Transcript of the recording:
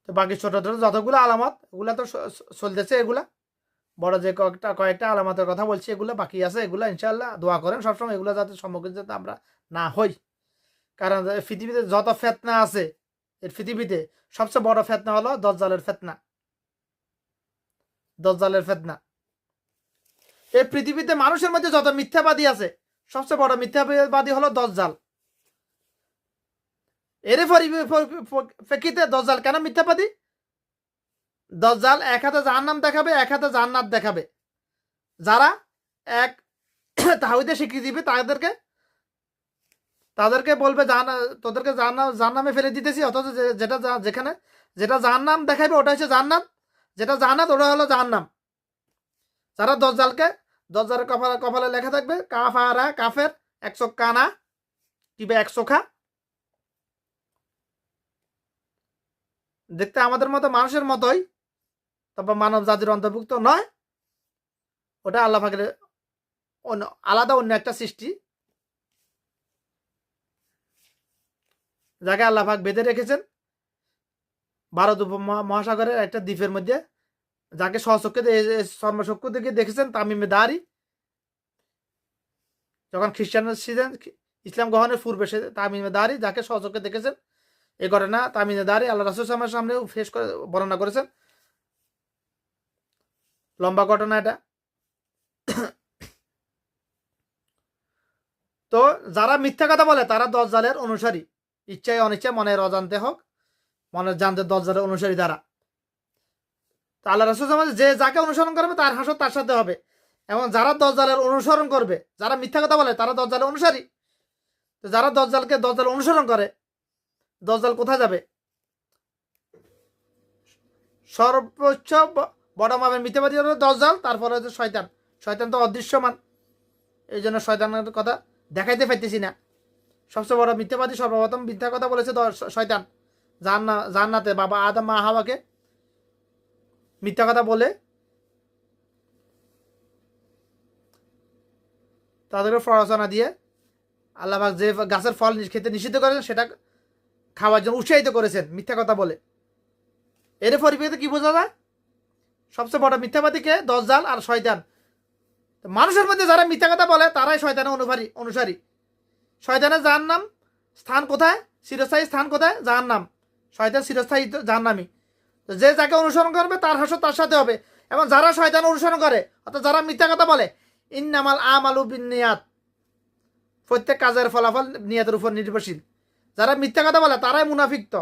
তো বাকি ছোট ছোট যতগুলো আলামত এগুলা তো চলতেছে, এগুলা বড় যে কয়েকটা আলামতের কথা বলছি এগুলো বাকি আছে, এগুলো ইনশাল্লাহ দোয়া করেন সবসময় এগুলো যাতে সম্মুখীন যাতে আমরা না হই। কারণ পৃথিবীতে যত ফেতনা আছে, এর পৃথিবীতে সবচেয়ে বড় ফেতনা হলো দজ্জালের ফেতনা। দজ্জালের ফেতনা। এই পৃথিবীতে মানুষের মধ্যে যত মিথ্যাবাদী আছে, সবচেয়ে বড় মিথ্যাবাদী হলো দজ্জাল। এর প্রেক্ষিতে দজ্জাল কেন মিথ্যাবাদী? দজ্জাল এক হাতে জাহান্নাম দেখাবে, এক হাতে জান্নাত দেখাবে। যারা এক তাওহীদের স্বীকৃতি দিবে তাদেরকে বলবে তোদেরকে জাহান্নামে ফেলে দিতেছি, অথচ যেটা জাহান্নাম দেখাবে ওটা হচ্ছে জান্নাত, যেটা জান্নাত ওটা হলো জাহান্নাম। যারা দজ্জালের কপালে লেখা থাকবে কাফারা, কাফের, একশো কানা কিংবা একশো খা, দেখতে আমাদের মতো মানুষের মতোই, তবে মানব জাতির অন্তর্ভুক্ত নয়, ওটা আল্লাহ পাকের আলাদা অন্য একটা সৃষ্টি, যাকে আল্লাহ পাক বেঁধে রেখেছেন ভারত উপমহাসাগরের একটা দ্বীপের মধ্যে, যাকে সর্বচক্ষু থেকে দেখেছেন তামিমে দাঁড়ি, যখন খ্রিস্টান ছিলেন ইসলাম গ্রহণের পূর্বে সে তামিমে দাঁড়ি, যাকে সচক্ষে দেখেছেন। এই ঘটনা তামিমে দাঁড়ি আল্লাহ রাসূল সাল্লাল্লাহু সামনেও ফেস করে বর্ণনা করেছেন। লম্বা ঘটনা এটা। তো যারা মিথ্যা কথা বলে তারা দজ্জালের অনুসারী, ইচ্ছায় অনিচ্ছায়, মনের অজান্তে হোক মনের জানতে, দজ্জালের অনুসারী দ্বারা। আল্লাহ রাসূল সাল্লাল্লাহু যে যাকে অনুসরণ করবে তার হাসর তার সাথে হবে। এবং যারা দজ্জালের অনুসরণ করবে, যারা মিথ্যা কথা বলে তারা দজ্জালের অনুসারী। তো যারা দজ্জাল অনুসরণ করে, দজ্জাল কোথায় যাবে? সর্বোচ্চ বড় মাপের মিথ্যাবাদী হলো দজ্জাল, তারপরে হচ্ছে শয়তান। শয়তান তো অদৃশ্যমান, এই জন্য শয়তানের কথা দেখাইতে পাইতেছি না। সবচেয়ে বড় মিথ্যাবাদী সর্বপ্রথম মিথ্যা কথা বলেছে শয়তান। জান্নাতে বাবা আদম মা হাওয়াকে মিথ্যা কথা বলে তাদেরকে প্ররোচনা দিয়ে আল্লাহ পাক যে গাছের ফল খেতে নিষিদ্ধ করেছেন সেটা খাওয়ার জন্য উৎসাহিত করেছেন মিথ্যা কথা বলে। এর পরিপ্রেক্ষিতে কি বোঝা যায়? সবচেয়ে বড় মিথ্যাবাদীকে দজ্জাল আর শয়তান। মানুষের মধ্যে যারা মিথ্যা কথা বলে তারাই শয়তানের অনুসারী। শয়তানের জাহান্নাম স্থান কোথায়? চিরস্থায়ী স্থান কোথায়? জাহান্নাম। শয়তান চিরস্থায়ী জাহান্নামী। তো যে যাকে অনুসরণ করবে তার হাসর তার সাথে হবে। এবং যারা শয়তান অনুসরণ করে, অর্থাৎ যারা মিথ্যা কথা বলে, ইন্নামাল আমালু বিন্নিয়াত, প্রত্যেক কাজের ফলাফল নিয়তের উপর নির্ভরশীল। যারা মিথ্যা কথা বলে তারাই মুনাফিক। তো